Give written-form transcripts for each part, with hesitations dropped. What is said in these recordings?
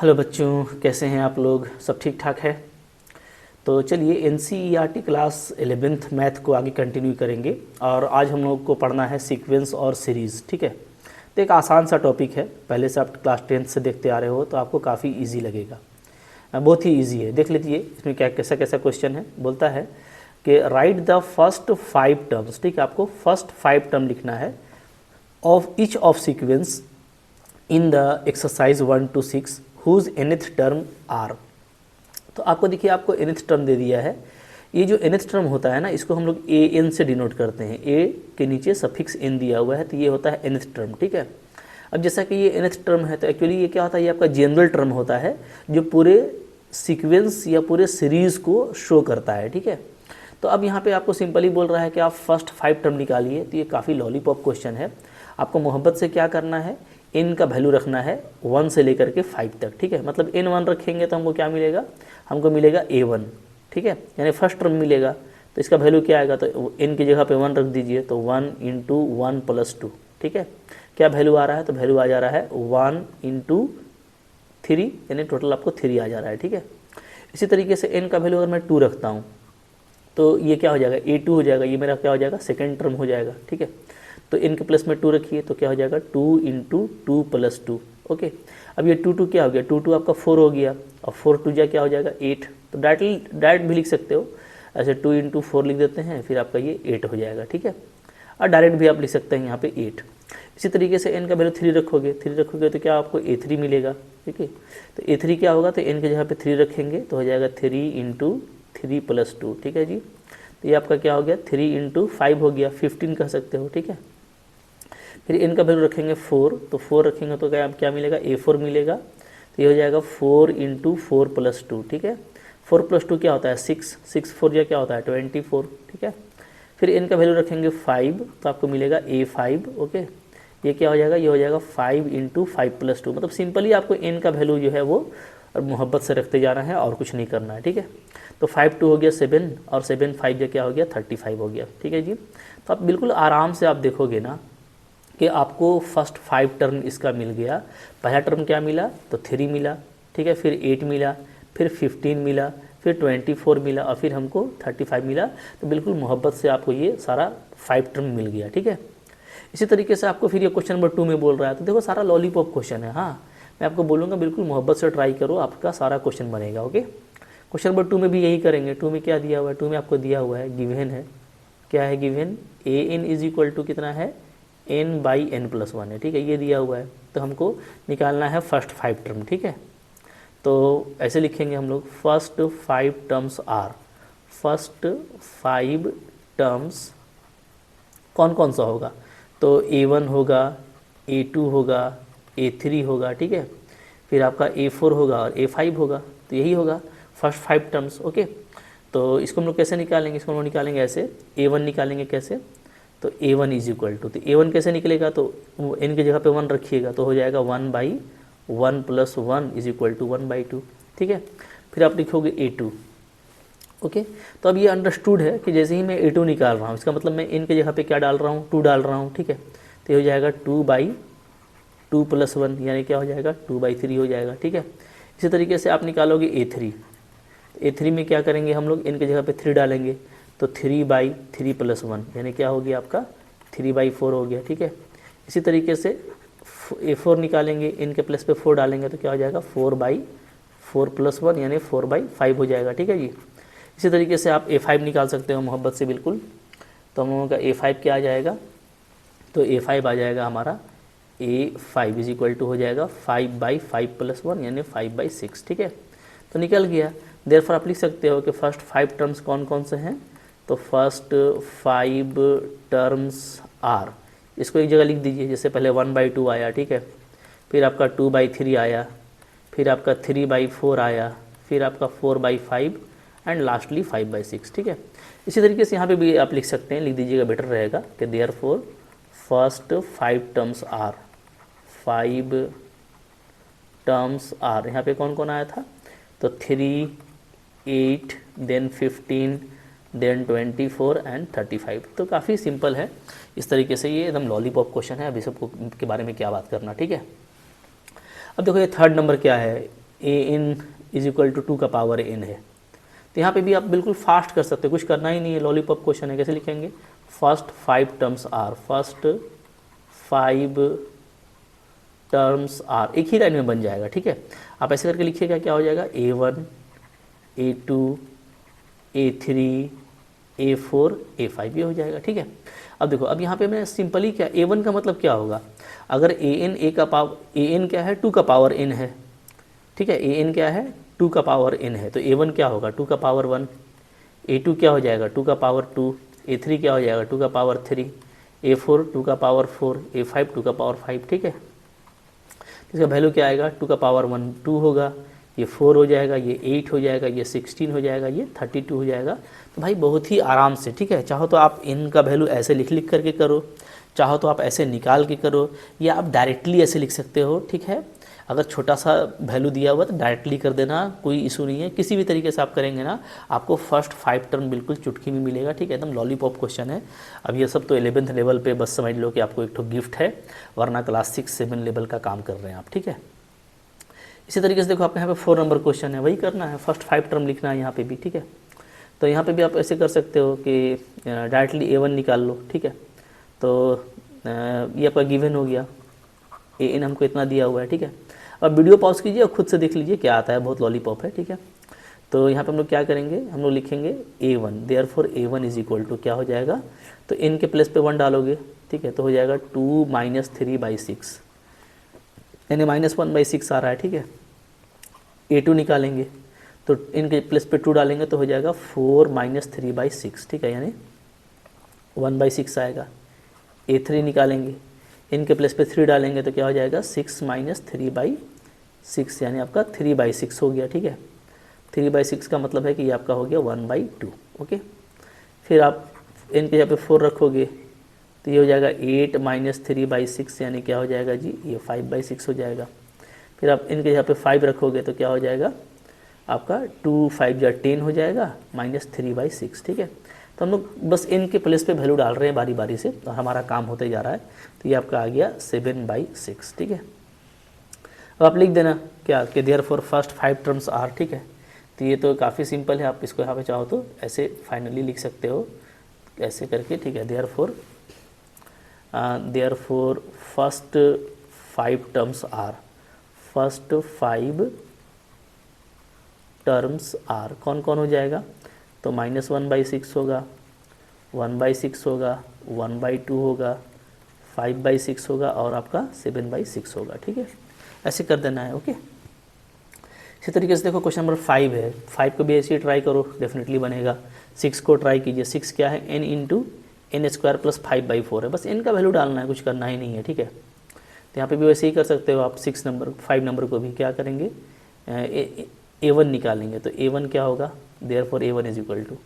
Hello बच्चों, कैसे हैं आप लोग? सब ठीक ठाक है? तो चलिए एनसीईआरटी क्लास 11th मैथ को आगे कंटिन्यू करेंगे और आज हम लोग को पढ़ना है सीक्वेंस और सीरीज़। ठीक है, तो एक आसान सा टॉपिक है, पहले से आप क्लास 10th से देखते आ रहे हो तो आपको काफ़ी इजी लगेगा। बहुत ही इजी है, देख लीजिए इसमें क्या कैसा कैसा क्वेश्चन है। बोलता है कि राइट द फर्स्ट 5 टर्म्स। ठीक है, आपको फर्स्ट 5 टर्म लिखना है of each of sequence in the exercise 1 to 6 whose nth term are. तो आपको देखिए, आपको nth टर्म दे दिया है। ये जो nth टर्म होता है ना, इसको हम लोग an से डिनोट करते हैं। a के नीचे सफिक्स n दिया हुआ है, तो ये होता है nth टर्म। ठीक है, अब जैसा कि ये nth टर्म है तो एक्चुअली ये क्या होता है, ये आपका जनरल टर्म होता है जो पूरे सीक्वेंस या पूरे सीरीज़ को शो करता है। ठीक है, तो अब यहाँ पे आपको सिंपली बोल रहा है कि आप फर्स्ट 5 टर्म निकालिए। तो ये काफ़ी लॉलीपॉप क्वेश्चन है। आपको मोहब्बत से क्या करना है, n का वैल्यू रखना है 1 से लेकर के 5 तक। ठीक है, मतलब n 1 रखेंगे तो हमको क्या मिलेगा, हमको मिलेगा a1। ठीक है, यानी फर्स्ट टर्म मिलेगा। तो इसका वैल्यू क्या आएगा, तो n की जगह पे 1 रख दीजिए, तो 1 × 1 + 2। ठीक है, क्या वैल्यू आ रहा है, तो वैल्यू आ जा रहा है 1 × 3, यानी टोटल आपको 3 आ जा रहा है। ठीक है, इसी तरीके से n का वैल्यू अगर मैं 2 रखता हूँ तो ये क्या हो जाएगा, a2 हो जाएगा। ये मेरा क्या हो जाएगा, सेकेंड टर्म हो जाएगा। ठीक है, तो n के प्लस में 2 रखिए तो क्या हो जाएगा, 2 × 2 + 2। ओके, अब ये 2 क्या हो गया, 2 आपका 4 हो गया, और 4 2 क्या हो जाएगा 8। तो डायरेक्ट भी लिख सकते हो, ऐसे 2 × 4 लिख देते हैं, फिर आपका ये 8 हो जाएगा। ठीक है, और डायरेक्ट भी आप लिख सकते हैं यहाँ पे 8। इसी तरीके से n का वैल्यू 3 रखोगे, 3 रखोगे तो क्या आपको a3 मिलेगा। ठीक है, तो a3 क्या होगा, तो n की जगह पे 3 रखेंगे तो हो जाएगा 3 × 3 + 2। ठीक है जी, तो ये आपका क्या हो गया, 3 × 5 हो गया, 15 कह सकते हो। ठीक है, फिर n का वैल्यू रखेंगे 4, तो 4 रखेंगे तो क्या मिलेगा, a4 मिलेगा। तो ये हो जाएगा 4 × 4 + 2। ठीक है, 4 + 2 क्या होता है 6, 6 4 क्या होता है 24। ठीक है, फिर n का वैल्यू रखेंगे 5, तो आपको मिलेगा a5। ओके, ये क्या हो जाएगा, ये हो जाएगा 5 × 5 + 2। मतलब सिंपली आपको n का वैल्यू जो है वो और मोहब्बत से रखते जाना है और कुछ नहीं करना है। ठीक है, तो 5 2 हो गया 7, और 7 5 जो क्या हो गया 35 हो गया। ठीक है जी, तो आप बिल्कुल आराम से आप देखोगे ना कि आपको फर्स्ट 5 टर्म इसका मिल गया। पहला टर्म क्या मिला, तो 3 मिला। ठीक है, फिर 8 मिला, फिर 15 मिला, फिर 24 मिला, और फिर हमको 35 मिला। तो बिल्कुल मोहब्बत से आपको ये सारा 5 टर्म मिल गया। ठीक है, इसी तरीके से आपको फिर ये क्वेश्चन नंबर 2 में बोल रहा है, तो देखो सारा लॉलीपॉप क्वेश्चन है। हाँ, मैं आपको बोलूँगा बिल्कुल मोहब्बत से ट्राई करो, आपका सारा क्वेश्चन बनेगा। ओके, क्वेश्चन नंबर 2 में भी यही करेंगे। 2 में क्या दिया हुआ है, 2 में आपको दिया हुआ है, गिवन है, क्या है गिवन, an = कितना है, n/n+1 है। ठीक है, ये दिया हुआ है, तो हमको निकालना है फर्स्ट 5 टर्म। ठीक है, तो ऐसे लिखेंगे हम लोग, first 5 terms are, first 5 terms कौन कौन सा होगा, तो a1 होगा, a2 होगा, a3 होगा। ठीक है, फिर आपका a4 होगा और a5 होगा। तो यही होगा फर्स्ट 5 टर्म्स। ओके, तो इसको हम लोग कैसे निकालेंगे, इसको हम लोग निकालेंगे ऐसे, a1 निकालेंगे कैसे, तो a1 = तो a1 कैसे निकलेगा, तो n की जगह पे 1 रखिएगा, तो हो जाएगा 1/1 + 1 = 1/2। ठीक है, फिर आप लिखोगे a2। ओके, तो अब ये अंडरस्टूड है कि जैसे ही मैं a2 निकाल रहा हूँ, इसका मतलब मैं n की जगह पे क्या डाल रहा हूँ, 2 डाल रहा हूँ। ठीक है, तो ये हो जाएगा 2/2 + 1, यानी क्या हो जाएगा 2/3 हो जाएगा। ठीक है, इसी तरीके से आप निकालोगे a3। a3 में क्या करेंगे हम लोग, n की जगह पे 3 डालेंगे, तो 3/3 + 1, यानी क्या हो गया आपका 3/4 हो गया। ठीक है, इसी तरीके से a4 निकालेंगे, n के प्लस पे 4 डालेंगे तो क्या हो जाएगा 4/4 + 1, यानी 4/5 हो जाएगा। ठीक है जी, इसी तरीके से आप a5 निकाल सकते हो मोहब्बत से बिल्कुल। तो हम लोगों का a5 क्या आ जाएगा, तो a5 आ जाएगा हमारा, a5 = हो जाएगा 5/5 + 1, यानी 5/6। ठीक है, तो निकल गया। देयरफॉर आप लिख सकते हो कि फर्स्ट 5 टर्म्स कौन कौन से हैं, तो फर्स्ट 5 टर्म्स आर, इसको एक जगह लिख दीजिए, जैसे पहले 1/2 आया। ठीक है, फिर आपका 2/3 आया, फिर आपका 3/4 आया, फिर आपका 4/5 एंड लास्टली 5/6। ठीक है, इसी तरीके से यहाँ पे भी आप लिख सकते हैं, लिख दीजिएगा, बेटर रहेगा कि therefore first 5 terms are, 5 terms are, यहाँ पे कौन कौन आया था, तो 3, 8, देन 15, देन 24 एंड 35। तो काफ़ी सिंपल है। इस तरीके से ये एकदम लॉलीपॉप क्वेश्चन है। अभी सबको के बारे में क्या बात करना। ठीक है, अब देखो ये थर्ड नंबर क्या है, A N is equal to 2 का पावर n है। तो यहाँ पे भी आप बिल्कुल फास्ट कर सकते हो, कुछ करना ही नहीं है, लॉलीपॉप क्वेश्चन है। कैसे लिखेंगे? First 5 terms are, first 5 terms are, एक ही लाइन में बन जाएगा, ठीक है। आप ऐसे करके लिखिएगा, क्या हो जाएगा? A1 A2 A3 A4 A5 ये हो जाएगा, ठीक है। अब देखो, अब यहाँ पे मैं सिंपली क्या, A1 का मतलब क्या होगा? अगर an a का पावर, an क्या है? 2 का पावर n है, ठीक है। an क्या है? 2 का पावर n है, तो A1 क्या होगा? 2 का पावर 1। A2 क्या हो जाएगा? 2 का पावर 2। A3 क्या हो जाएगा? 2 का पावर 3। A4 2 का पावर 4। A5 2 का पावर 5, ठीक है। इसका वैल्यू क्या आएगा? 2 का पावर 1 2 होगा, ये 4 हो जाएगा, ये 8 हो जाएगा, ये 16 हो जाएगा, ये 32 हो जाएगा। तो भाई बहुत ही आराम से, ठीक है। चाहो तो आप इनका वैल्यू ऐसे लिख लिख करके करो, चाहो तो आप ऐसे निकाल के करो, या आप डायरेक्टली ऐसे लिख सकते हो, ठीक है। अगर छोटा सा वैल्यू दिया हुआ तो डायरेक्टली कर देना, कोई इशू नहीं है। किसी भी तरीके से आप करेंगे ना, आपको फर्स्ट 5 टर्म बिल्कुल चुटकी में मिलेगा, ठीक है। एकदम लॉलीपॉप क्वेश्चन है। अब ये सब तो 11th लेवल पे बस समझ लो कि आपको एक ठो गिफ्ट है, वरना क्लास 6-7 लेवल का काम कर रहे हैं आप, ठीक है। इसी तरीके से देखो, आपके यहाँ पे 4 नंबर क्वेश्चन है, वही करना है, फर्स्ट 5 टर्म लिखना है यहाँ पे भी, ठीक है। तो यहाँ पे भी आप ऐसे कर सकते हो कि डायरेक्टली A1 निकाल लो, ठीक है। तो ये आपका गिवन हो गया, AN हमको इतना दिया हुआ है, ठीक है। अब वीडियो पॉज कीजिए और खुद से देख लीजिए क्या आता है, बहुत लॉलीपॉप है, ठीक है। तो यहाँ पे हम लोग क्या करेंगे? हम लोग लिखेंगे A1, therefore A1 is equal to क्या हो जाएगा? तो n के प्लेस पे 1 डालोगे, ठीक है, तो हो जाएगा 2 - 3/6, यानी -1/6 आ रहा है, ठीक है। A2 निकालेंगे तो इनके प्लेस पे 2 डालेंगे तो हो जाएगा 4 - 3/6, ठीक है, यानी 1/6 आएगा। A3 निकालेंगे, इनके प्लेस पे 3 डालेंगे तो क्या हो जाएगा? 6 - 3/6, यानी आपका 3/6 हो गया, ठीक है। 3/6 का मतलब है कि ये आपका हो गया 1/2, ओके। फिर आप इनके यहाँ पे 4 रखोगे तो ये हो जाएगा 8 - 3/6, यानी क्या हो जाएगा जी? ये 5/6 हो जाएगा। फिर आप इनके यहाँ पे 5 रखोगे तो क्या हो जाएगा? आपका 2 5 या 10 हो जाएगा, -3/6, ठीक है। तो हम लोग बस इनके प्लेस पे वैल्यू डाल रहे हैं बारी बारी से, तो हमारा काम होते जा रहा है। तो ये आपका आ गया 7/6, ठीक है। अब आप लिख देना क्या कि देयरफॉर फर्स्ट 5 टर्म्स आर, ठीक है। तो ये तो काफ़ी सिंपल है, आप इसको यहाँ पे चाहो तो ऐसे फाइनली लिख सकते हो, ऐसे करके, ठीक है। Therefore first 5 terms are, first 5 terms are कौन कौन हो जाएगा? तो -1/6 होगा, 1/6 होगा, 1/2 होगा, 5/6 होगा और आपका 7/6 होगा, ठीक है। ऐसे कर देना है, ओके। इसी तरीके से देखो क्वेश्चन नंबर 5 है, 5 को भी ऐसे ही ट्राई करो, डेफिनेटली बनेगा। 6 को ट्राई कीजिए, 6 क्या है? n × n² + 5/4 है, बस n का वैल्यू डालना है, कुछ करना ही नहीं है, ठीक है। तो यहाँ पे भी वैसे ही कर सकते हो आप। 5 नंबर को भी क्या करेंगे? A1 निकालेंगे, तो A1 क्या होगा? Therefore A1 is equal to,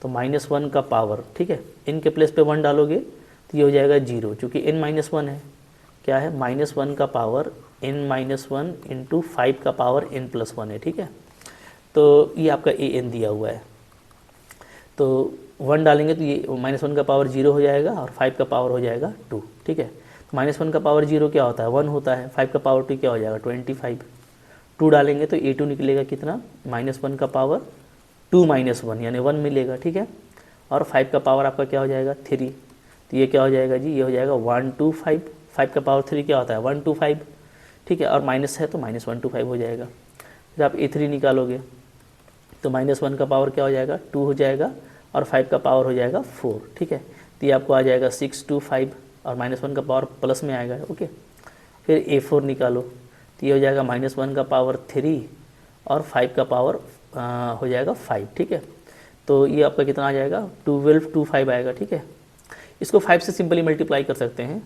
तो -1 का पावर, ठीक है, n के प्लेस पे 1 डालोगे तो ये हो जाएगा 0, चूँकि n - 1 है, क्या है? -1 का पावर n - 1 × 5 का पावर n+1 है, ठीक है। तो ये आपका AN दिया हुआ है, तो 1 डालेंगे तो ये -1 का पावर 0 हो जाएगा और 5 का पावर हो जाएगा 2, ठीक है। तो -1 का पावर 0 क्या होता है? 1 होता है, 5 का पावर 2 क्या हो जाएगा? 25। 2 डालेंगे तो A2 निकलेगा कितना? -1 का पावर 2 - 1 यानी 1 मिलेगा, ठीक है। और 5 का पावर आपका क्या हो जाएगा? 3। तो ये क्या हो जाएगा जी? ये हो जाएगा 125। 5 का पावर 3 क्या होता है? 125, ठीक है। और माइनस है तो -125 हो जाएगा। फिर आप A3 निकालोगे तो -1 का पावर क्या हो जाएगा? 2 हो जाएगा और 5 का पावर हो जाएगा 4, ठीक है। तो ये आपको आ जाएगा 625 और -1 का पावर प्लस में आएगा, ओके। फिर A4 निकालो तो ये हो जाएगा -1 का पावर 3 और 5 का पावर हो जाएगा 5, ठीक है। तो ये आपका कितना आ जाएगा? 1225 आएगा, ठीक है। इसको 5 से सिंपली मल्टीप्लाई कर सकते हैं,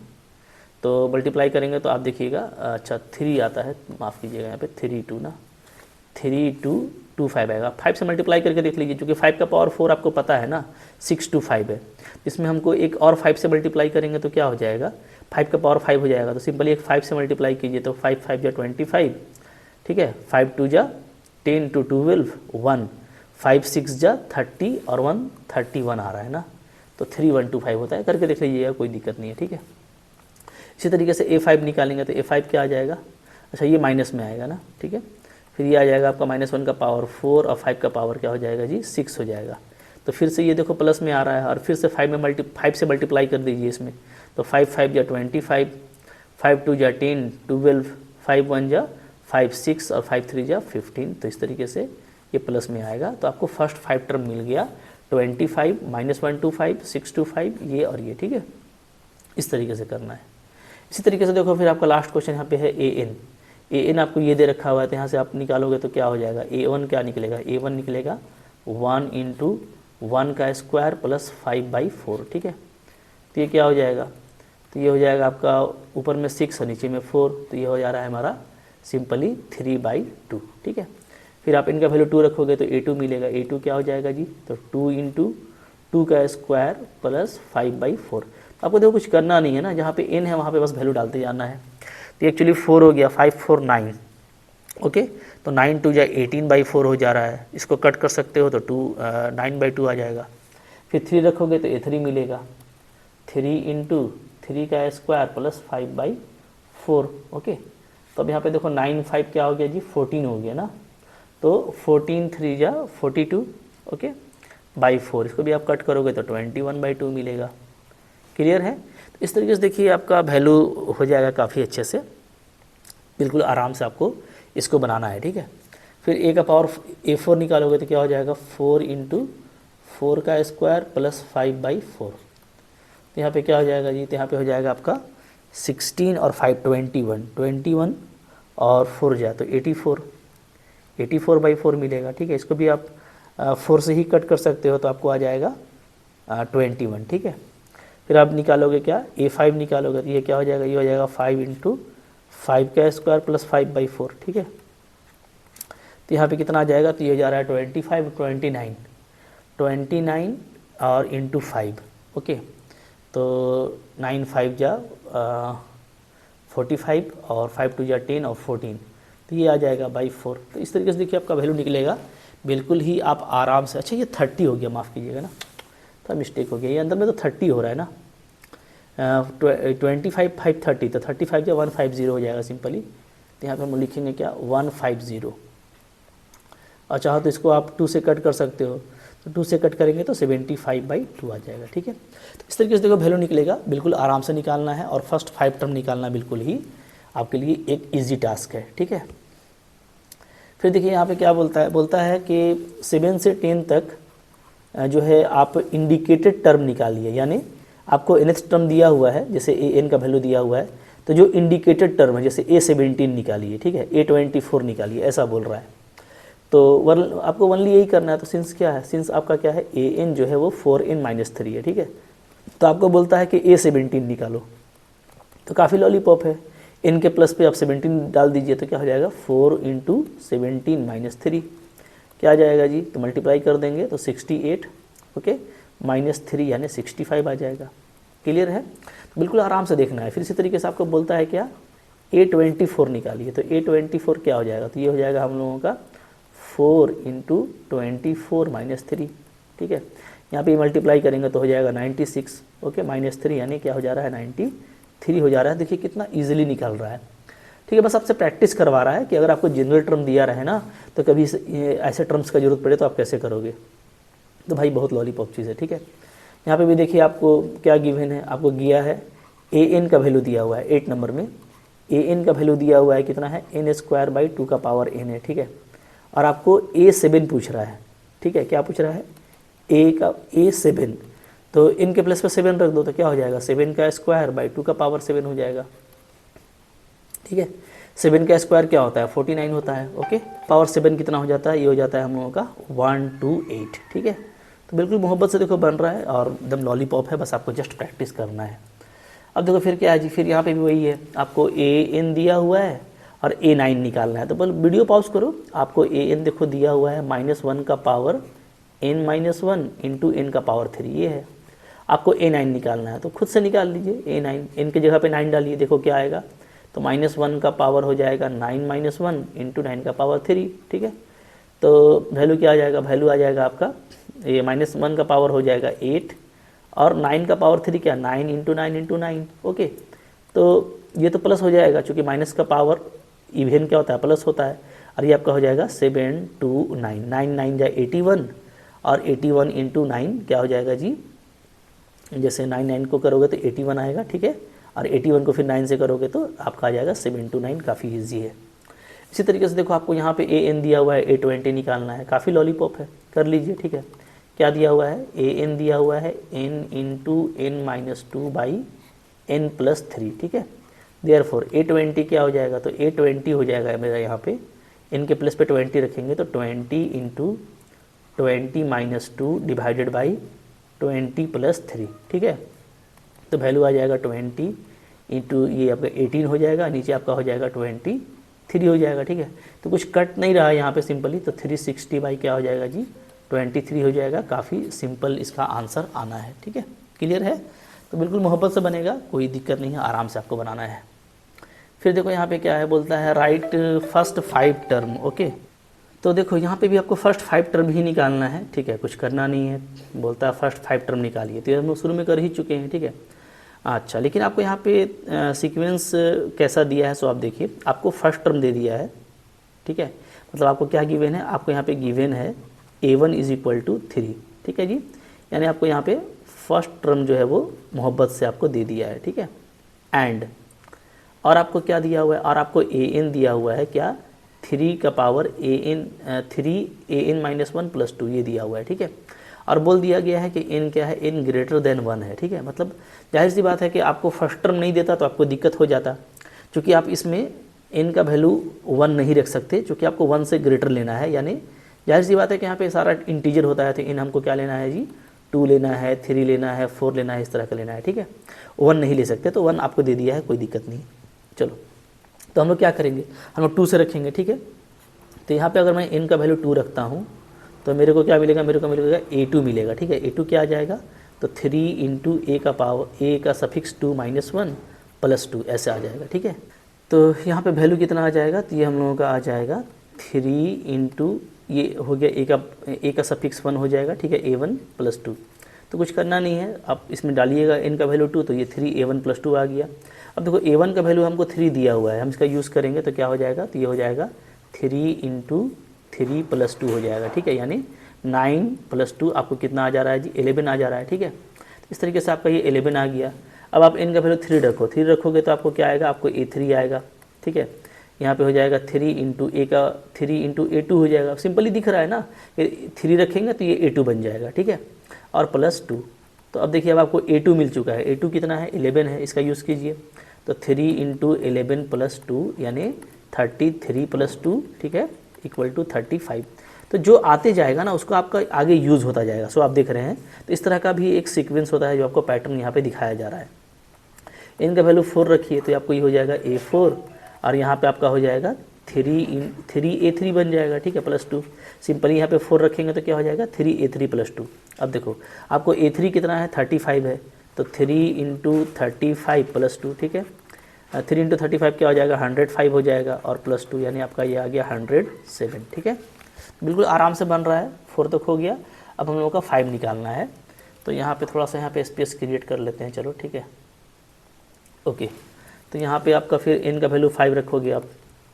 तो मल्टीप्लाई करेंगे तो आप देखिएगा, अच्छा 3 आता है, माफ़ कीजिएगा, यहाँ पे 32 ना, 3225 आएगा। 5 से मल्टीप्लाई करके देख लीजिए, क्योंकि 5 का पावर 4 आपको पता है ना, 625 है। इसमें हमको एक और 5 से मल्टीप्लाई करेंगे तो क्या हो जाएगा? 5 का पावर 5 हो जाएगा, तो सिंपली एक 5 से मल्टीप्लाई कीजिए तो 5 5 जा 25, ठीक है। 5 2 जा 10 × 12 1, 5 6 जा 30 और 1 31 आ रहा है ना, तो 3125 होता है। करके देख लीजिएगा, कोई दिक्कत नहीं है, ठीक है। इसी तरीके से A5 निकालेंगे तो A5 क्या आ जाएगा? अच्छा ये माइनस में आएगा ना, ठीक है। फिर ये आ जाएगा आपका -1 का पावर 4 और 5 का पावर क्या हो जाएगा जी 6 हो जाएगा। तो फिर से ये देखो प्लस में आ रहा है और फिर से 5 से मल्टीप्लाई कर दीजिए इसमें। तो 5 5 जा 25, 5 2 जा 10, 12, 5 1 जा 5 6 और 5 3 जा 15। तो इस तरीके से ये प्लस में आएगा। तो आपको फर्स्ट 5 टर्म मिल गया 25 -125 625 ये और ये, ठीक है। इस तरीके से करना है। इसी तरीके से देखो फिर आपका लास्ट क्वेश्चन यहाँ पे है an आपको ये दे रखा हुआ है, तो यहाँ से आप निकालोगे तो क्या हो जाएगा, a1 क्या निकलेगा, a1 निकलेगा 1 × 1 का स्क्वायर प्लस 5/4, ठीक है। तो ये क्या हो जाएगा, तो ये हो जाएगा आपका ऊपर में 6 और नीचे में 4, तो ये हो जा रहा है हमारा सिंपली 3/2, ठीक है। फिर आप इनका वैल्यू 2 रखोगे तो a2 मिलेगा, a2 क्या हो जाएगा जी, तो 2 × 2 का स्क्वायर प्लस 5/4। आपको देखो कुछ करना नहीं है ना, जहाँ पे n है वहाँ पे बस वैल्यू डालते जाना है। तो एक्चुअली 4 हो गया, 5 4 9, ओके। तो 9 2 जा 18/4 हो जा रहा है, इसको कट कर सकते हो तो 9/2 आ जाएगा। फिर 3 रखोगे तो a3 मिलेगा, 3 × 3 का स्क्वायर प्लस 5/4, ओके। तो अब यहाँ पे देखो 9 5 क्या हो गया जी 14 हो गया ना, तो 14 3 जा 42, ओके, /4। इसको भी आप कट करोगे तो 21/2 मिलेगा। क्लियर है। तो इस तरीके से देखिए आपका वैल्यू हो जाएगा काफ़ी अच्छे से, बिल्कुल आराम से आपको इसको बनाना है, ठीक है। फिर a का पावर a4 निकालोगे तो क्या हो जाएगा 4 × 4 का स्क्वायर प्लस 5/4। तो यहाँ पे क्या हो जाएगा जी, तो यहाँ पे हो जाएगा आपका 16 और 5 21 और 4 जाए तो 84/4 मिलेगा, ठीक है। इसको भी आप 4 से ही कट कर सकते हो तो आपको आ जाएगा 21, ठीक है। फिर आप निकालोगे क्या, a5 निकालोगे तो ये क्या हो जाएगा, ये हो जाएगा 5 × 5 का स्क्वायर प्लस 5/4, ठीक है। तो यहाँ पे कितना आ जाएगा, तो ये जा रहा है 25 29 और × 5, ओके। तो 9 5 जा 45 और 5 2 जा 10 और 14, तो ये आ जाएगा /4। तो इस तरीके से देखिए आपका वैल्यू निकलेगा, बिल्कुल ही आप आराम से। अच्छा ये 30 हो गया, माफ़ कीजिएगा ना, तो मिस्टेक हो गया, ये अंदर में तो 30 हो रहा है ना, 25 5 30, तो 35 या 150 हो जाएगा सिंपली। तो यहाँ पे हम लिखेंगे क्या 150, और चाहो तो इसको आप 2 से कट कर सकते हो, तो 2 से कट करेंगे तो 75/2 आ जाएगा, ठीक है। तो इस तरीके से देखो वैल्यू निकलेगा, बिल्कुल आराम से निकालना है, और फर्स्ट 5 टर्म निकालना बिल्कुल ही आपके लिए एक ईजी टास्क है, ठीक है। फिर देखिए यहाँ पे क्या बोलता है कि 7 से 10 तक जो है आप इंडिकेटेड टर्म निकालिए, यानी आपको nth टर्म दिया हुआ है, जैसे an का वैल्यू दिया हुआ है, तो जो इंडिकेटेड टर्म है जैसे a17 निकालिए, ठीक है, a24 निकालिए, ऐसा बोल रहा है। तो आपको ओनली यही करना है। तो सिंस क्या है, सिंस आपका क्या है an जो है वो 4n-3 है, ठीक है। तो आपको बोलता है कि a17 निकालो, तो काफ़ी लॉलीपॉप है, n के प्लस पे आप 17 डाल दीजिए तो क्या हो जाएगा 4 × 17 - 3 क्या आ जाएगा जी, तो मल्टीप्लाई कर देंगे तो 68, ओके, -3 यानी 65 आ जाएगा। क्लियर है। तो बिल्कुल आराम से देखना है। फिर इसी तरीके से आपको बोलता है क्या a24 निकालिए, तो a24 क्या हो जाएगा, तो ये हो जाएगा हम लोगों का 4 × 24 - 3, ठीक है। यहाँ पे मल्टीप्लाई करेंगे तो हो जाएगा 96, ओके, -3 यानी क्या हो जा रहा है 93 हो जा रहा है। देखिए कितना ईजिली निकल रहा है, ठीक है। बस आपसे प्रैक्टिस करवा रहा है कि अगर आपको जनरल टर्म दिया रहे ना, तो कभी ऐसे टर्म्स का जरूरत पड़े तो आप कैसे करोगे। तो भाई बहुत लॉलीपॉप चीज़ है, ठीक है। यहाँ पे भी देखिए आपको क्या गिवन है, आपको दिया है an का वैल्यू दिया हुआ है 8 नंबर में, an का वैल्यू दिया हुआ है कितना है n² 2 n है, ठीक है। और आपको a7 पूछ रहा है, ठीक है, क्या पूछ रहा है a7, तो n के प्लस पे 7 रख दो तो क्या हो जाएगा 7² 2 7 हो जाएगा, ठीक है। 7 का स्क्वायर क्या होता है 49 होता है, ओके। पावर 7 कितना हो जाता है, ये हो जाता है हम लोगों का 128, ठीक है। तो बिल्कुल मोहब्बत से देखो बन रहा है और एकदम लॉलीपॉप है, बस आपको जस्ट प्रैक्टिस करना है। अब देखो फिर क्या है जी, फिर यहाँ पे भी वही है, आपको an दिया हुआ है और a9 निकालना है। तो बस वीडियो पॉज करो, आपको an देखो दिया हुआ है -1 का पावर n - 1 × n का पावर 3, ये है। आपको a9 निकालना है तो खुद से निकाल लीजिए, a9 n की जगह पे 9 डालिए, देखो क्या आएगा, तो -1 का पावर हो जाएगा 9 - 1 × 9 का पावर 3, ठीक है। तो वैल्यू क्या आ जाएगा, वैल्यू आ जाएगा आपका ये -1 का पावर हो जाएगा 8 और 9 का पावर 3 क्या 9 × 9 × 9, ओके। तो ये तो प्लस हो जाएगा, चूँकि माइनस का पावर इवन क्या होता है प्लस होता है, और ये आपका हो जाएगा 7 2 9, 9 9 जा 81 और 81 इंटू 9 क्या हो जाएगा जी, जैसे 9 9 को करोगे तो 81 आएगा, ठीक है, और 81 को फिर 9 से करोगे तो आपका आ जाएगा 7 2 9, काफ़ी ईजी है। इसी तरीके से देखो आपको यहाँ पे an दिया हुआ है, A20 निकालना है, काफ़ी लॉलीपॉप है, कर लीजिए, ठीक है। क्या दिया हुआ है, an दिया हुआ है n into n-2 by n plus 3, ठीक है। देयरफॉर A20 क्या हो जाएगा, तो A20 हो जाएगा मेरा यहाँ पे n के प्लस पे 20 रखेंगे तो 20 इंटू 20-2 डिवाइडेड बाई 20 प्लस 3, ठीक है। तो वैल्यू आ जाएगा 20 इंटू ये आपका 18 हो जाएगा, नीचे आपका हो जाएगा 23 हो जाएगा, ठीक है। तो कुछ कट नहीं रहा है यहाँ पे सिंपली, तो 360 बाई क्या हो जाएगा जी, 23 हो जाएगा। काफ़ी सिंपल इसका आंसर आना है, ठीक है, क्लियर है। तो बिल्कुल मोहब्बत से बनेगा, कोई दिक्कत नहीं है, आराम से आपको बनाना है। फिर देखो यहाँ पे क्या है, बोलता है राइट फर्स्ट 5 टर्म, ओके। तो देखो यहाँ पे भी आपको फर्स्ट 5 टर्म ही निकालना है, ठीक है, कुछ करना नहीं है। बोलता है फर्स्ट 5 टर्म निकालिए, तो हम लोग शुरू में कर ही चुके हैं, ठीक है। अच्छा, लेकिन आपको यहाँ पे सीक्वेंस कैसा दिया है, सो आप देखिए, आपको फर्स्ट टर्म दे दिया है, ठीक है। मतलब आपको क्या गिवन है, आपको यहाँ पे गिवन है a1 इज इक्वल टू 3, ठीक है जी। यानी आपको यहाँ पे फर्स्ट टर्म जो है वो मोहब्बत से आपको दे दिया है, ठीक है। एंड और आपको क्या दिया हुआ है, और आपको an दिया हुआ है क्या, 3 का पावर an-1 प्लस 2 ये दिया हुआ है, ठीक है। और बोल दिया गया है कि n क्या है, n ग्रेटर देन 1 है, ठीक है। मतलब जाहिर सी बात है कि आपको फर्स्ट टर्म नहीं देता तो आपको दिक्कत हो जाता, क्योंकि आप इसमें n का वैल्यू 1 नहीं रख सकते, क्योंकि आपको 1 से ग्रेटर लेना है। यानी जाहिर सी बात है कि यहाँ पे सारा इंटीजर होता है, तो n हमको क्या लेना है जी, 2 लेना है, 3 लेना है, 4 लेना है, इस तरह का लेना है, ठीक है। 1 नहीं ले सकते, तो 1 आपको दे दिया है, कोई दिक्कत नहीं। चलो, तो हम लोग क्या करेंगे, हम लोग 2 से रखेंगे, ठीक है। तो यहाँ पे अगर मैं n का वैल्यू 2 रखता हूँ तो मेरे को क्या मिलेगा, मेरे को मिलेगा a2 मिलेगा, ठीक है। a2 क्या आ जाएगा, तो 3 इंटू a का पावर a का सफिक्स 2 माइनस 1 प्लस 2 ऐसे आ जाएगा, ठीक है। तो यहाँ पे वैल्यू कितना आ जाएगा, तो ये हम लोगों का आ जाएगा 3 इंटू ये हो गया a का सफिक्स 1 हो जाएगा, ठीक है, a1 प्लस 2। तो कुछ करना नहीं है, आप इसमें डालिएगा n का वैल्यू 2, तो ये 3 a1 प्लस 2 आ गया। अब देखो a1 का वैल्यू हमको 3 दिया हुआ है, हम इसका यूज़ करेंगे तो क्या हो जाएगा, तो ये हो जाएगा 3 इंटू 3 प्लस 2 हो जाएगा, ठीक है। यानी 9 प्लस 2 आपको कितना आ जा रहा है जी, 11 आ जा रहा है, ठीक है। तो इस तरीके से आपका ये 11 आ गया। अब आप n का वैल्यू 3 रखो, 3 रखोगे तो आपको क्या आएगा, आपको a3 आएगा, ठीक है। यहाँ पे हो जाएगा 3 इंटू a2 हो जाएगा, सिंपली दिख रहा है ना, 3 रखेंगे तो ये a2 बन जाएगा, ठीक है, और प्लस 2। तो अब देखिए अब आपको a2 मिल चुका है, a2 कितना है, 11 है, इसका यूज़ कीजिए। तो 3 इंटू 11 प्लस 2 यानी 33 प्लस 2, ठीक है, इक्वल टू 35। तो जो आते जाएगा ना उसको आपका आगे यूज़ होता जाएगा। सो आप देख रहे हैं, तो इस तरह का भी एक सीक्वेंस होता है जो आपको पैटर्न यहाँ पे दिखाया जा रहा है। इनका वैल्यू 4 रखिए तो आपको ये हो जाएगा a4, और यहाँ पे आपका हो जाएगा 3a3 बन जाएगा, ठीक है, प्लस 2। सिंपली यहाँ पे 4 रखेंगे तो क्या हो जाएगा, 3a3 प्लस 2। अब देखो आपको a3 कितना है, 35 है, तो 3 इंटू 35 प्लस 2, ठीक है। 3 इंटू 35 क्या हो जाएगा, 105 हो जाएगा, और प्लस 2 यानी आपका ये आ गया 107, ठीक है। बिल्कुल आराम से बन रहा है, 4 तक हो गया। अब हम लोगों का 5 निकालना है, तो यहाँ पे थोड़ा सा यहाँ पे स्पेस क्रिएट कर लेते हैं, चलो ठीक है, ओके। तो यहाँ पे आपका फिर n का वैल्यू 5 रखोगे आप,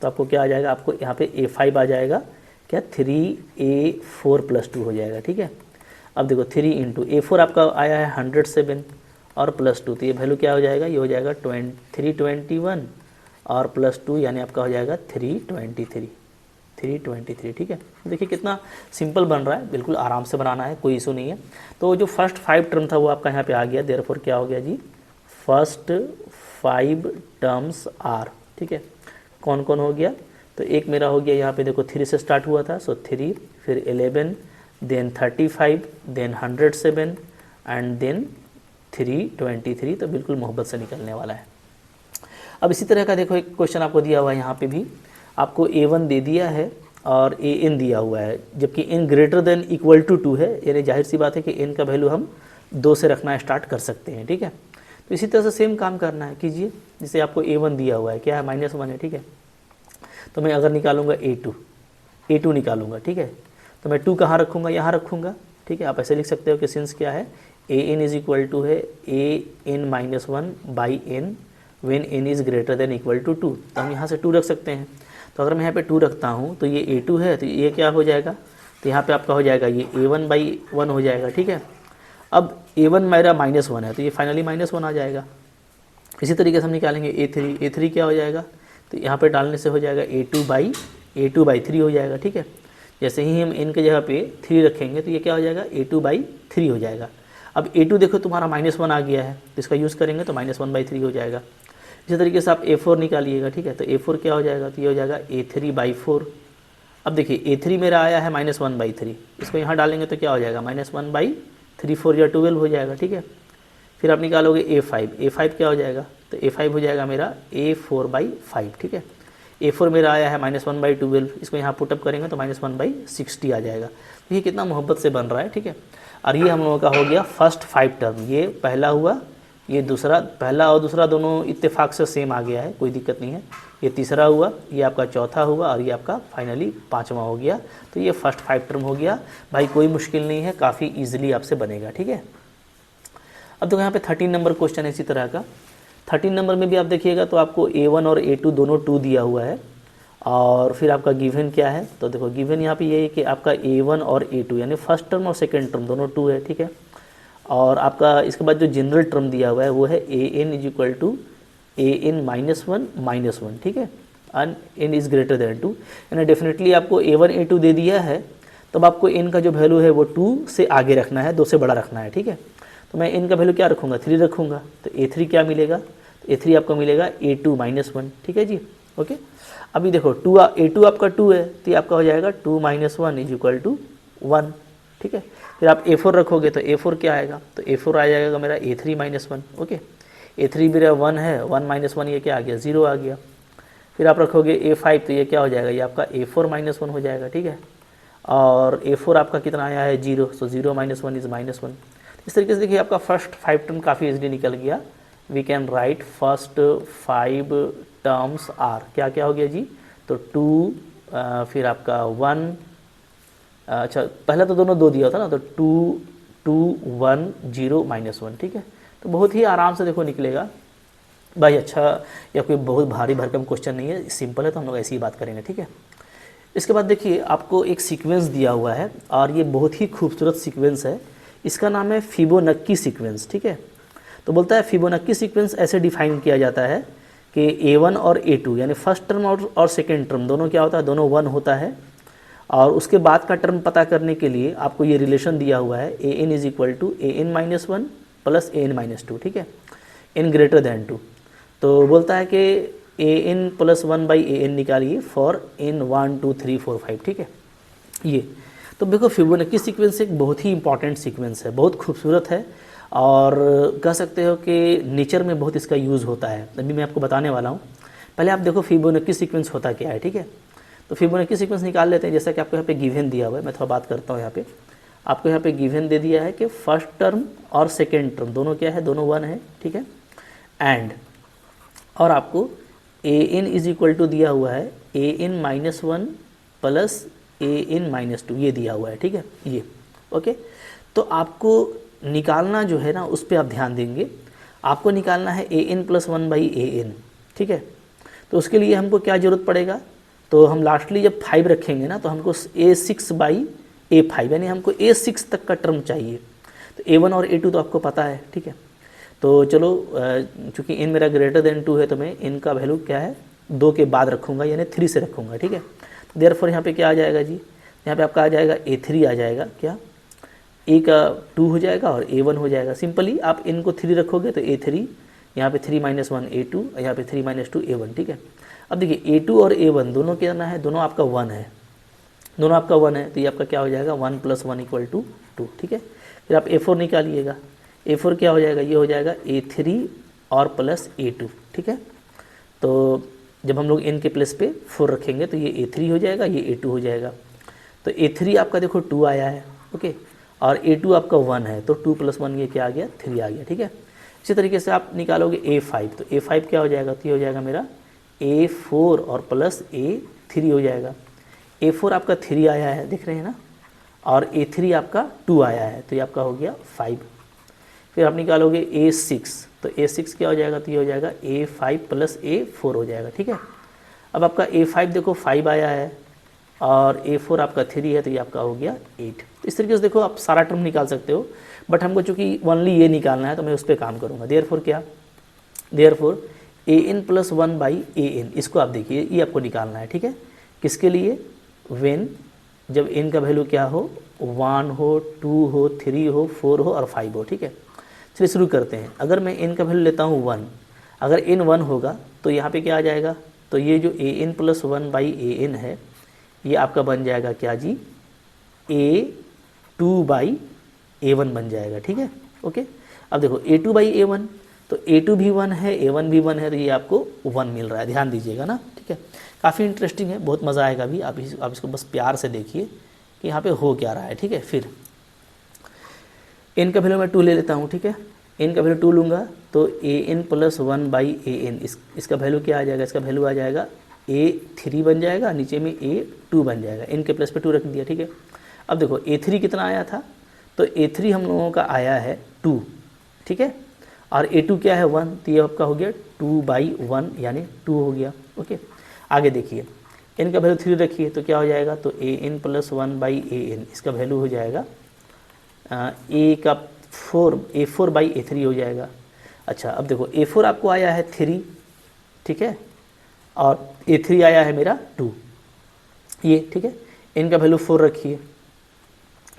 तो आपको क्या आ जाएगा, आपको यहाँ पे a5 आ जाएगा, क्या 3a4 प्लस 2 हो जाएगा, ठीक है। अब देखो 3 इंटू a4 आपका आया है 107 और प्लस 2, तो ये वैल्यू क्या हो जाएगा, ये हो जाएगा 321 और प्लस 2 यानी आपका हो जाएगा 323, ठीक है। देखिए कितना सिंपल बन रहा है, बिल्कुल आराम से बनाना है, कोई इशू नहीं है। तो जो फर्स्ट 5 टर्म था वो आपका यहाँ पे आ गया, देयरफॉर क्या हो गया जी, फर्स्ट 5 टर्म्स आर, ठीक है। कौन कौन हो गया, तो एक मेरा हो गया यहाँ पे देखो 3 से स्टार्ट हुआ था, सो 3, फिर 11, देन 35, देन 107 एंड देन 323। तो बिल्कुल मोहब्बत से निकलने वाला है। अब इसी तरह का देखो एक क्वेश्चन आपको दिया हुआ है, यहाँ पे भी आपको a1 दे दिया है और an दिया हुआ है, जबकि n greater than equal to 2 है, यानी जाहिर सी बात है कि n का वैल्यू हम 2 से रखना स्टार्ट कर सकते हैं, ठीक है। तो इसी तरह से सेम काम करना है, कीजिए। जैसे आपको a1 दिया हुआ है, क्या है, -1 है, ठीक है। तो मैं अगर निकालूंगा a2 निकालूंगा, ठीक है, तो मैं 2 कहाँ रखूँगा, यहाँ रखूँगा, ठीक है। आप ऐसे लिख सकते हो कि सिंस क्या है, an इज इक्वल टू है an-1 by n when n is greater than equal to 2। तो हम यहाँ से 2 रख सकते हैं। तो अगर मैं यहाँ पे 2 रखता हूँ तो ये A2 है, तो ये क्या हो जाएगा, तो यहाँ पे आपका हो जाएगा ये A1/1 हो जाएगा, ठीक है। अब A1 मेरा -1 है, तो ये फाइनली -1 आ जाएगा। इसी तरीके से हम निकालेंगे A3 क्या हो जाएगा, तो यहाँ पे डालने से हो जाएगा A2/3 हो जाएगा, ठीक है। जैसे ही हम n के जगह पे 3 रखेंगे तो ये क्या हो जाएगा, A2/3 हो जाएगा। अब A2 देखो तुम्हारा -1 आ गया है, तो इसका यूज़ करेंगे तो -1/3 हो जाएगा। इसी तरीके से आप A4 निकालिएगा, ठीक है। तो A4 क्या हो जाएगा, तो ये हो जाएगा A3/4। अब देखिए A3 मेरा आया है -1/3, इसको यहाँ डालेंगे तो क्या हो जाएगा, -1/3, 4 या 12 हो जाएगा, ठीक है। फिर आप निकालोगे A5 क्या हो जाएगा, तो A5 हो जाएगा मेरा A4/5, ठीक है। A4 मेरा आया है -1/12, इसको यहाँ पुटअप करेंगे तो -1/60 आ जाएगा। तो ये कितना मोहब्बत से बन रहा है, ठीक है। और ये हम लोगों का हो गया फर्स्ट 5 टर्म। ये पहला हुआ, ये दूसरा, पहला और दूसरा दोनों इत्तेफाक से सेम आ गया है, कोई दिक्कत नहीं है। ये तीसरा हुआ, ये आपका चौथा हुआ, और ये आपका फाइनली 5वां हो गया। तो ये फर्स्ट 5 टर्म हो गया भाई, कोई मुश्किल नहीं है, काफ़ी ईजिली आपसे बनेगा, ठीक है। अब तो यहाँ पे 13 नंबर क्वेश्चन है इसी तरह का। 13 नंबर में भी आप देखिएगा तो आपको A1 और A2 दोनों 2 दिया हुआ है, और फिर आपका गिवन क्या है, तो देखो गिवन यहाँ पे ये है कि आपका A1 और A2 यानी फर्स्ट टर्म और सेकेंड टर्म दोनों 2 है, ठीक है। और आपका इसके बाद जो जनरल टर्म दिया हुआ है वो है AN = AN -1, ठीक है, and n is greater then 2, यानी डेफिनेटली आपको A1 A2 दे दिया है, तब आपको n का जो वैल्यू है वो 2 से आगे रखना है, 2 से बड़ा रखना है, ठीक है। तो मैं n का वैल्यू क्या रखूँगा, 3 रखूँगा, तो A3 क्या मिलेगा, तो A3 आपको मिलेगा A2 -1, ठीक है जी, ओके। अभी देखो A2 आपका 2 है, तो ये आपका हो जाएगा 2 - 1 = 1, ठीक है। फिर आप A4 रखोगे तो A4 क्या आएगा, तो A4 आ जाएगा मेरा A3 -1, ओके। A3 मेरा 1 है, 1 - 1 ये क्या आ गया, 0 आ गया। फिर आप रखोगे A5 तो ये क्या हो जाएगा, ये आपका A4 -1 हो जाएगा, ठीक है। और A4 आपका कितना आया है, 0, सो 0 - 1 इज़ -1। इस तरीके से देखिए आपका फर्स्ट 5 टर्म काफ़ी इजीली निकल गया। We can write first 5 terms are, क्या क्या हो गया जी, तो 2, फिर आपका 1, अच्छा पहले तो दोनों 2 दिया था ना, तो 2 2 1 0 -1, ठीक है। तो बहुत ही आराम से देखो निकलेगा भाई, अच्छा, या कोई बहुत भारी भरकम क्वेश्चन नहीं है, सिंपल है, तो हम लोग ऐसी ही बात करेंगे, ठीक है। इसके बाद देखिए आपको एक सीक्वेंस दिया हुआ है, और ये बहुत ही खूबसूरत सीक्वेंस है, इसका नाम है फिबोनक्की सीक्वेंस, ठीक है। तो बोलता है फिबोनक्की सीक्वेंस ऐसे डिफाइन किया जाता है कि A1 और A2 यानी फर्स्ट टर्म और सेकेंड टर्म दोनों क्या होता है, दोनों 1 होता है, और उसके बाद का टर्म पता करने के लिए आपको ये रिलेशन दिया हुआ है AN = AN -1 + AN -2, ठीक है, n ग्रेटर देन 2। तो बोलता है कि AN + 1/AN निकालिए फॉर n 1 2 3 4 5, ठीक है। ये तो देखो फिबोनक्की सीक्वेंस एक बहुत ही इंपॉर्टेंट सीक्वेंस है, बहुत खूबसूरत है, और कह सकते हो कि नेचर में बहुत इसका यूज़ होता है। अभी मैं आपको बताने वाला हूँ। पहले आप देखो फिबोनक्की सीक्वेंस होता क्या है, ठीक है। तो फिबोनक्की सीक्वेंस निकाल लेते हैं। जैसा कि आपको यहाँ पे गिवन दिया हुआ है, मैं थोड़ा बात करता हूँ। यहाँ पे आपको यहाँ पे गिवन दे दिया है कि फर्स्ट टर्म और सेकेंड टर्म दोनों क्या है, दोनों 1 है, ठीक है। एंड और आपको AN = दिया हुआ है AN -1 + AN -2, ये दिया हुआ है, ठीक है, ये ओके। तो आपको निकालना जो है ना, उस पर आप ध्यान देंगे। आपको निकालना है AN + 1/AN, ठीक है। तो उसके लिए हमको क्या ज़रूरत पड़ेगा, तो हम लास्टली जब 5 रखेंगे ना, तो हमको A6/A5 यानी हमको A6 तक का टर्म चाहिए। तो A1 और A2 तो आपको पता है, ठीक है। तो चलो चूँकि n मेरा ग्रेटर देन 2 है, तो मैं n का वैल्यू क्या है, 2 के बाद रखूँगा, यानी 3 से रखूँगा, ठीक है। तो देयरफॉर यहाँ पे क्या आ जाएगा जी, यहाँ पे आपका आ जाएगा A3 आ जाएगा, क्या A का 2 हो जाएगा और A1 हो जाएगा। सिंपली आप n को 3 रखोगे तो A3, यहाँ पे 3 - 1 A2, यहाँ पे 3 - 2 A1, ठीक है। अब देखिए A2 और A1 दोनों क्या है, दोनों आपका 1 है, दोनों आपका 1 है, तो ये आपका क्या हो जाएगा, 1 + 1 = 2, ठीक है। फिर आप A4 निकालिएगा। A4 क्या हो जाएगा, ये हो जाएगा A3 और प्लस A2, ठीक है। तो जब हम लोग n के प्लेस पे 4 रखेंगे तो ये A3 हो जाएगा, ये A2 हो जाएगा। तो A3 आपका देखो 2 आया है, ओके, और A2 आपका 1 है, तो 2 + 1 ये क्या आ गया, 3 आ गया, ठीक है। इसी तरीके से आप निकालोगे A5, तो A5 क्या हो जाएगा, तो ये हो जाएगा मेरा A4 और प्लस A3 हो जाएगा। A4 आपका 3 आया है, देख रहे हैं ना, और A3 आपका 2 आया है, तो ये आपका हो गया 5। फिर आप निकालोगे A6, तो A6 क्या हो जाएगा, तो ये हो जाएगा A5 + A4 हो जाएगा, ठीक है। अब आपका A5 देखो 5 आया है और A4 आपका 3 है, तो ये आपका हो गया 8। तो इस तरीके से देखो आप सारा टर्म निकाल सकते हो, बट हमको चूँकि ओनली ये निकालना है तो मैं उस पर काम करूँगा। देयरफॉर क्या, देयरफॉर an + 1 / an, इसको आप देखिए, ये आपको निकालना है, ठीक है। किसके लिए, व्हेन, जब n का वैल्यू क्या हो, 1 हो, 2 हो, 3 हो, 4 हो और 5 हो, ठीक है। चलिए शुरू करते हैं। अगर मैं n का वैल्यू लेता हूँ 1, अगर n 1 होगा तो यहाँ पे क्या आ जाएगा, तो ये जो an + 1 / an है, ये आपका बन जाएगा क्या जी, a2 / a1 बन जाएगा, ठीक है। ओके, अब देखो a2 / a1, तो a2 भी 1 है, a1 भी 1 है, तो ये आपको 1 मिल रहा है, ध्यान दीजिएगा ना, ठीक है। काफ़ी इंटरेस्टिंग है, बहुत मज़ा आएगा अभी, आप इसको बस प्यार से देखिए कि यहाँ पे हो क्या रहा है, ठीक है। फिर n का वैल्यू मैं 2 ले लेता हूँ, ठीक है। n का वैल्यू 2 लूँगा तो an + 1 / an, इसका वैल्यू क्या आ जाएगा, इसका वैल्यू आ जाएगा a3 बन जाएगा, नीचे में a2 बन जाएगा, n के प्लस पे 2 रख दिया, ठीक है। अब देखो a3 कितना आया था, तो a3 हम लोगों का आया है 2, ठीक है, और a2 क्या है 1, तो ये आपका हो गया 2/1 यानी 2 हो गया। ओके, आगे देखिए n का वैल्यू 3 रखिए तो क्या हो जाएगा, तो an + 1 / an, इसका वैल्यू हो जाएगा a4 / a3 हो जाएगा। अच्छा, अब देखो a4 आपको आया है 3, ठीक है, और a3 आया है मेरा 2, ये ठीक है। n का वैल्यू 4 रखिए,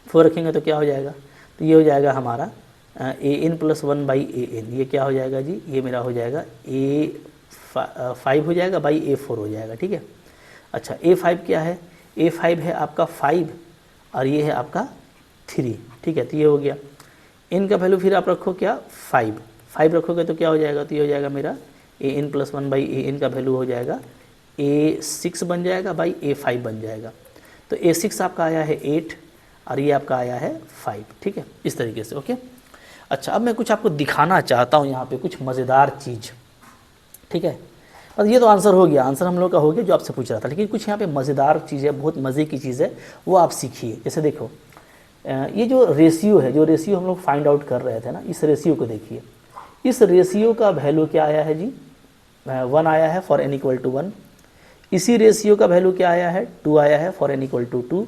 4 रखेंगे तो क्या हो जाएगा, तो ये हो जाएगा हमारा an + 1 / an, ये क्या हो जाएगा जी, ये मेरा हो जाएगा a5 हो जाएगा / a4 हो जाएगा, ठीक है। अच्छा, a5 क्या है, a5 है आपका 5 और ये है आपका 3, ठीक है, तो ये हो गया। n का वैल्यू फिर आप रखो क्या, 5 रखोगे तो क्या हो जाएगा, तो ये हो जाएगा मेरा an + 1 / an का वैल्यू हो जाएगा a6 बन जाएगा / a5 बन जाएगा। तो a6 आपका आया है 8 और ये आपका आया है 5, ठीक है, इस तरीके से। ओके, अच्छा, अब मैं कुछ आपको दिखाना चाहता हूँ यहाँ पे कुछ मज़ेदार चीज़, ठीक है। बस ये तो आंसर हो गया, आंसर हम लोग का हो गया जो आपसे पूछ रहा था, लेकिन कुछ यहाँ पे मज़ेदार चीज़ है, बहुत मज़े की चीज़ है, वो आप सीखिए। जैसे देखो ये जो रेशियो है, जो रेशियो हम लोग फाइंड आउट कर रहे थे ना, इस रेशियो को देखिए। इस रेशियो का वैल्यू क्या आया है जी, 1 आया है फॉर n = 1। इसी रेशियो का वैल्यू क्या आया है, 2 आया है फॉर n = 2।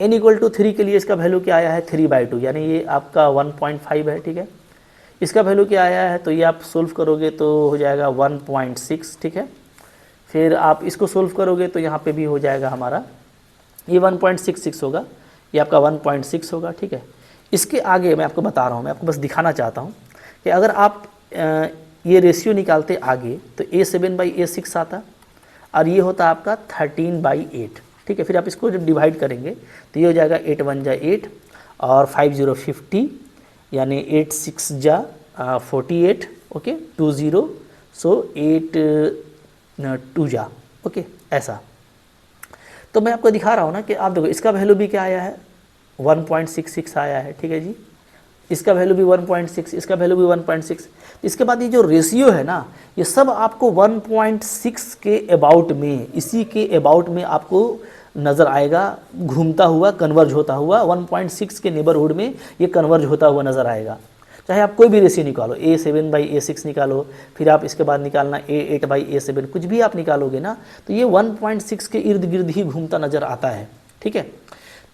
n = 3 के लिए इसका वैल्यू क्या आया है, 3/2, यानी ये आपका 1.5 है, ठीक है। इसका वैल्यू क्या आया है, तो ये आप सोल्व करोगे तो हो जाएगा 1.6, ठीक है। फिर आप इसको सोल्व करोगे तो यहाँ पे भी हो जाएगा हमारा, ये 1.66 होगा, ये आपका 1.6 होगा, ठीक है। इसके आगे मैं आपको बता रहा हूँ, मैं आपको बस दिखाना चाहता हूँ कि अगर आप ये रेशियो निकालते आगे तो a7 / a6 आता और ये होता आपका 13/8, ठीक है। फिर आप इसको जब डिवाइड करेंगे तो ये हो जाएगा 8 × 1 = 8 और 5 × 0 = 50, यानी 8 × 6 = 48, ओके, 20, सो 8 2 × ओके, ऐसा। तो मैं आपको दिखा रहा हूँ ना कि आप देखो इसका वैल्यू भी क्या आया है, 1.66 आया है, ठीक है जी। इसका वैल्यू भी 1.6, इसका वैल्यू भी 1.6। इसके बाद ये जो रेशियो है ना, ये सब आपको 1.6 के अबाउट में, इसी के अबाउट में आपको नज़र आएगा, घूमता हुआ, कन्वर्ज होता हुआ 1.6 के नेबरहुड में ये कन्वर्ज होता हुआ नज़र आएगा। चाहे आप कोई भी रेशियो निकालो, a7 / a6 निकालो, फिर आप इसके बाद निकालना a8 / a7, कुछ भी आप निकालोगे ना, तो ये 1.6 के इर्द गिर्द ही घूमता नज़र आता है, ठीक है।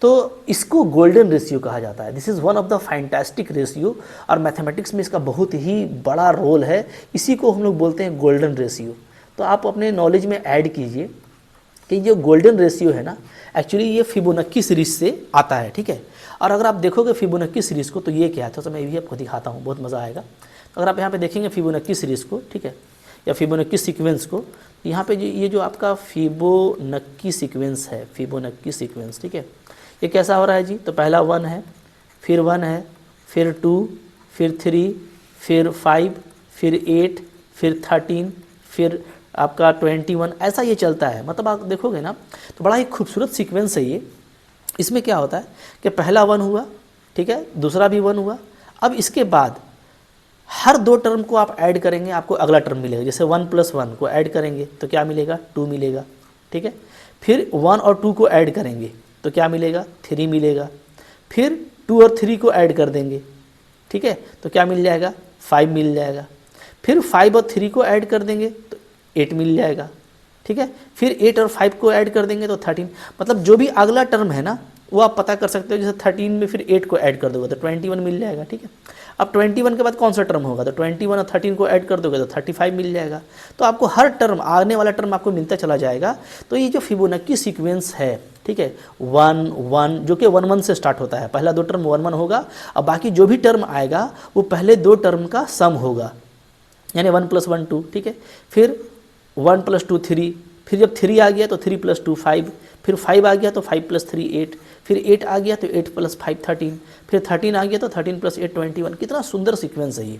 तो इसको गोल्डन रेशियो कहा जाता है। This is one of the fantastic ratio, और मैथमेटिक्स में इसका बहुत ही बड़ा रोल है, इसी को हम लोग बोलते हैं गोल्डन रेशियो। तो आप अपने नॉलेज में ऐड कीजिए कि जो गोल्डन रेशियो है ना, एक्चुअली ये फिबोनाची सीरीज से आता है, ठीक है। और अगर आप देखोगे फिबोनाची सीरीज़ को तो ये क्या है, तो मैं भी आपको दिखाता हूँ, बहुत मज़ा आएगा। अगर आप यहाँ पे देखेंगे फिबोनाची सीरीज़ को, ठीक है, या फिबोनाची सीक्वेंस को, यहाँ पे ये जो आपका फिबोनाची सीक्वेंस है, फिबोनाची सीक्वेंस, ठीक है, ये कैसा हो रहा है जी, तो पहला 1 है, फिर 1 है, फिर 2, फिर 3, फिर 5, फिर 8, फिर 13, फिर आपका 21, ऐसा ये चलता है। मतलब आप देखोगे ना तो बड़ा ही खूबसूरत सीक्वेंस है ये। इसमें क्या होता है कि पहला 1 हुआ, ठीक है, दूसरा भी 1 हुआ, अब इसके बाद हर 2 टर्म को आप ऐड करेंगे, आपको अगला टर्म मिलेगा। जैसे 1 + 1 को ऐड करेंगे तो क्या मिलेगा, 2 मिलेगा, ठीक है। फिर 1 और 2 को ऐड करेंगे तो क्या मिलेगा, 3 मिलेगा। फिर 2 और 3 को ऐड कर देंगे, ठीक है, तो क्या मिल जाएगा, 5 मिल जाएगा। फिर 5 और 3 को ऐड कर देंगे तो 8 मिल जाएगा, ठीक है। फिर 8 और 5 को ऐड कर देंगे तो 13, मतलब जो भी अगला टर्म है ना वो आप पता कर सकते हो। जैसे 13 में फिर 8 को ऐड कर दोगे तो 21 मिल जाएगा, ठीक है। अब 21 के बाद कौन सा टर्म होगा, तो 21 और 13 को ऐड कर दोगे तो 35 मिल जाएगा। तो आपको हर टर्म, आने वाला टर्म आपको मिलता चला जाएगा। तो ये जो फिबोनाची सीक्वेंस है, ठीक है, 1 1 जो कि 1 1 से स्टार्ट होता है, पहला 2 टर्म 1 1 होगा, और बाकी जो भी टर्म आएगा वो पहले 2 टर्म का सम होगा, यानी 1 + 1 2, ठीक है। फिर 1 + 2 3, फिर जब 3 आ गया तो 3 + 2 5, फिर 5 आ गया तो 5 + 3 8, फिर 8 आ गया तो 8 + 5 13, फिर 13 आ गया तो 13 + 8 21। कितना सुंदर सीक्वेंस है ये।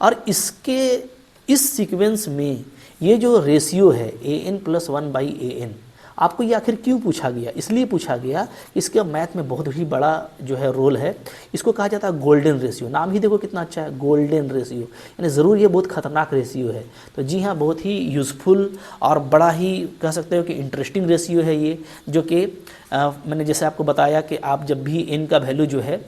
और इस सीक्वेंस में ये जो रेशियो है an + 1/an, आपको ये आखिर क्यों पूछा गया, इसलिए पूछा गया, इसका मैथ में बहुत ही बड़ा जो है रोल है। इसको कहा जाता है गोल्डन रेशियो। नाम ही देखो कितना अच्छा है, गोल्डन रेशियो, यानी ज़रूर ये बहुत खतरनाक रेशियो है। तो जी हाँ, बहुत ही यूज़फुल और बड़ा ही कह सकते हो कि इंटरेस्टिंग रेशियो है ये, जो कि मैंने जैसे आपको बताया कि आप जब भी n का वैल्यू जो है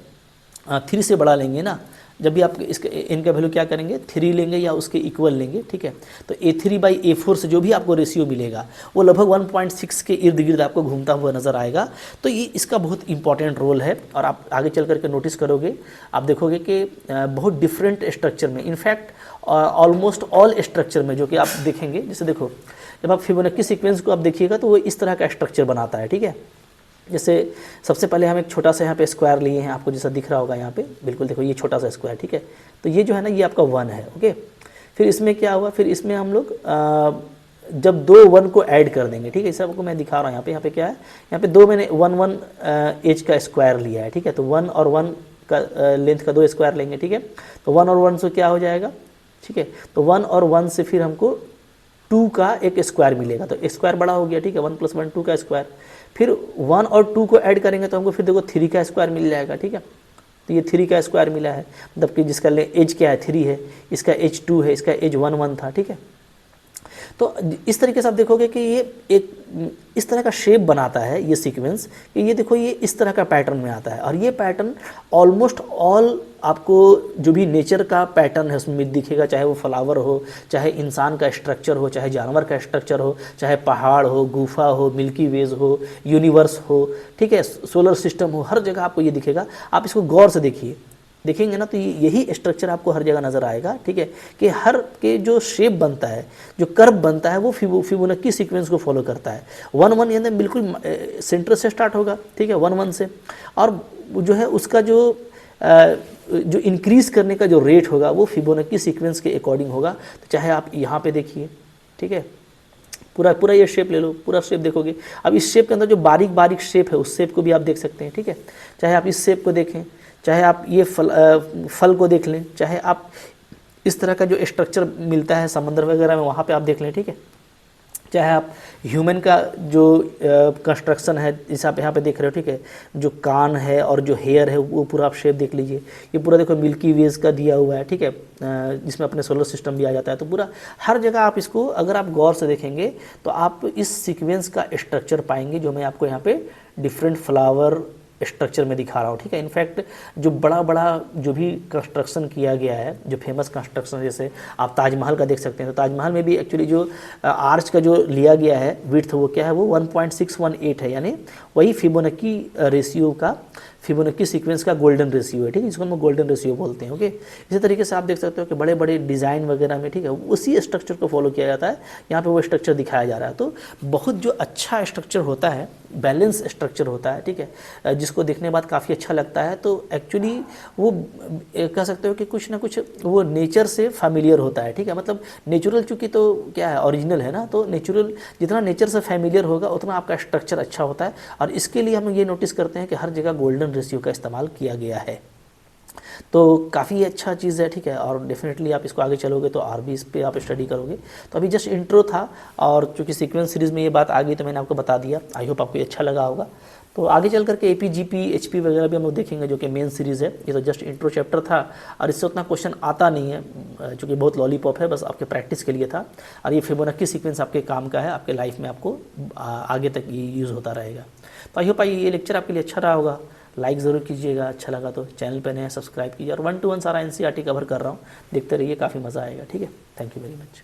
3 से बड़ा लेंगे ना, जब भी आप इसका n का वैल्यू क्या करेंगे, 3 लेंगे या उसके इक्वल लेंगे, ठीक है। तो a3/a4 से जो भी आपको रेशियो मिलेगा वो लगभग 1.6 के इर्द गिर्द आपको घूमता हुआ नज़र आएगा। तो ये इसका बहुत इंपॉर्टेंट रोल है। और आप आगे चल करके नोटिस करोगे, आप देखोगे कि बहुत डिफरेंट स्ट्रक्चर में, इनफैक्ट ऑलमोस्ट ऑल स्ट्रक्चर में जो कि आप देखेंगे, जैसे देखो जब आप फिबोनाची सीक्वेंस को आप देखिएगा तो वो इस तरह का स्ट्रक्चर बनाता है, ठीक है। जैसे सबसे पहले हम एक छोटा सा यहाँ पे स्क्वायर लिए हैं, आपको जैसा दिख रहा होगा यहाँ पे, बिल्कुल देखो ये छोटा सा स्क्वायर, ठीक है। तो ये जो है ना ये आपका 1 है, ओके। फिर इसमें क्या हुआ, फिर इसमें हम लोग जब 2 1 को ऐड कर देंगे, ठीक है। इसे आपको मैं दिखा रहा हूँ यहाँ पे क्या है, यहाँ पे 2 मैंने 1 1 एज का स्क्वायर लिया है, ठीक है। तो 1 और 1 का लेंथ का 2 स्क्वायर लेंगे, ठीक है। तो 1 और 1 से क्या हो जाएगा, ठीक है। तो 1 और 1 से फिर हमको 2 का एक स्क्वायर मिलेगा, तो स्क्वायर बड़ा हो गया, ठीक है। 1 + 1 2 का स्क्वायर। फिर 1 और 2 को ऐड करेंगे तो हमको फिर देखो 3 का स्क्वायर मिल जाएगा, ठीक है। तो ये 3 का स्क्वायर मिला है, मतलब कि जिसका एज क्या है 3 है, इसका एज 2 है, इसका एज 1 1 था, ठीक है। तो इस तरीके से आप देखोगे कि ये एक इस तरह का शेप बनाता है ये सीक्वेंस, कि ये देखो ये इस तरह का पैटर्न में आता है। और ये पैटर्न ऑलमोस्ट ऑल आपको जो भी नेचर का पैटर्न है उसमें दिखेगा, चाहे वो फ्लावर हो, चाहे इंसान का स्ट्रक्चर हो, चाहे जानवर का स्ट्रक्चर हो, चाहे पहाड़ हो, गुफा हो, मिल्की वेज हो, यूनिवर्स हो, ठीक है, सोलर सिस्टम हो, हर जगह आपको ये दिखेगा। आप इसको गौर से देखेंगे ना तो यही स्ट्रक्चर आपको हर जगह नज़र आएगा, ठीक है। कि हर के जो शेप बनता है, जो कर्व बनता है, वो फिबोनाची सीक्वेंस को फॉलो करता है। 1 1 यानी बिल्कुल सेंटर से स्टार्ट होगा, ठीक है, 1 1 से, और जो है उसका जो इंक्रीज़ करने का जो रेट होगा वो फिबोनाची सीक्वेंस के अकॉर्डिंग होगा। तो चाहे आप यहाँ पे देखिए, ठीक है, पूरा ये शेप ले लो, पूरा शेप देखोगे। अब इस शेप के अंदर जो बारीक बारीक शेप है उस शेप को भी आप देख सकते हैं, ठीक है। चाहे आप इस शेप को देखें, चाहे आप ये फल को देख लें, चाहे आप इस तरह का जो स्ट्रक्चर मिलता है समुद्र वगैरह में वहाँ पे आप देख लें, ठीक है। चाहे आप ह्यूमन का जो कंस्ट्रक्शन है जैसे आप यहाँ पे देख रहे हो, ठीक है, जो कान है और जो हेयर है वो पूरा आप शेप देख लीजिए। ये पूरा देखो मिल्की वेज का दिया हुआ है, ठीक है, जिसमें अपने सोलर सिस्टम भी आ जाता है। तो पूरा हर जगह आप इसको अगर आप गौर से देखेंगे तो आप इस सीक्वेंस का स्ट्रक्चर पाएंगे, जो मैं आपको यहाँ पे डिफरेंट फ्लावर स्ट्रक्चर में दिखा रहा हूँ, ठीक है। इनफैक्ट जो बड़ा जो भी कंस्ट्रक्शन किया गया है, जो फेमस कंस्ट्रक्शन, जैसे आप ताजमहल का देख सकते हैं, तो ताजमहल में भी एक्चुअली जो आर्च का जो लिया गया है विड्थ, वो क्या है, वो 1.618 है, यानी वही फिबोनाची रेशियो का, फिबोनाची सीक्वेंस का गोल्डन रेशियो है, ठीक है, जिसको हम गोल्डन रेशियो बोलते हैं, ओके। इसी तरीके से आप देख सकते हो कि बड़े बड़े डिज़ाइन वगैरह में, ठीक है, उसी स्ट्रक्चर को फॉलो किया जाता है। यहाँ पे वो स्ट्रक्चर दिखाया जा रहा है। तो बहुत जो अच्छा स्ट्रक्चर होता है, बैलेंस स्ट्रक्चर होता है, ठीक है, जिसको देखने के बाद काफ़ी अच्छा लगता है। तो एक्चुअली वो कह सकते हो कि कुछ ना कुछ वो नेचर से फैमिलियर होता है, ठीक है। मतलब नेचुरल चूँकि तो क्या है, ओरिजिनल है ना, तो नेचुरल जितना नेचर से फैमिलियर होगा उतना आपका स्ट्रक्चर अच्छा होता है। और इसके लिए हम ये नोटिस करते हैं कि हर जगह गोल्डन रेशियो का इस्तेमाल किया गया है। तो काफ़ी अच्छा चीज़ है, ठीक है। और डेफिनेटली आप इसको आगे चलोगे तो और भी इस पर आप स्टडी करोगे। तो अभी जस्ट इंट्रो था, और चूँकि सीक्वेंस सीरीज़ में ये बात आ गई तो मैंने आपको बता दिया। आई होप आपको अच्छा लगा होगा। तो आगे चल करके AP GP HP वगैरह भी हम लोग देखेंगे, जो कि मेन सीरीज़ है। ये तो जस्ट इंट्रो चैप्टर था, और इससे उतना क्वेश्चन आता नहीं है, चूँकि बहुत लॉलीपॉप है, बस आपके प्रैक्टिस के लिए था। और ये फिबोनाची सीक्वेंस आपके काम का है, आपके लाइफ में आपको आगे तक ये यूज़ होता रहेगा। तो आई होप ये लेक्चर आपके लिए अच्छा रहा होगा। लाइक ज़रूर कीजिएगा, अच्छा लगा तो चैनल पर नए सब्सक्राइब कीजिए। और 1 to 1 सारा NCERT कवर कर रहा हूँ, देखते रहिए, काफ़ी मज़ा आएगा, ठीक है। Thank you very much.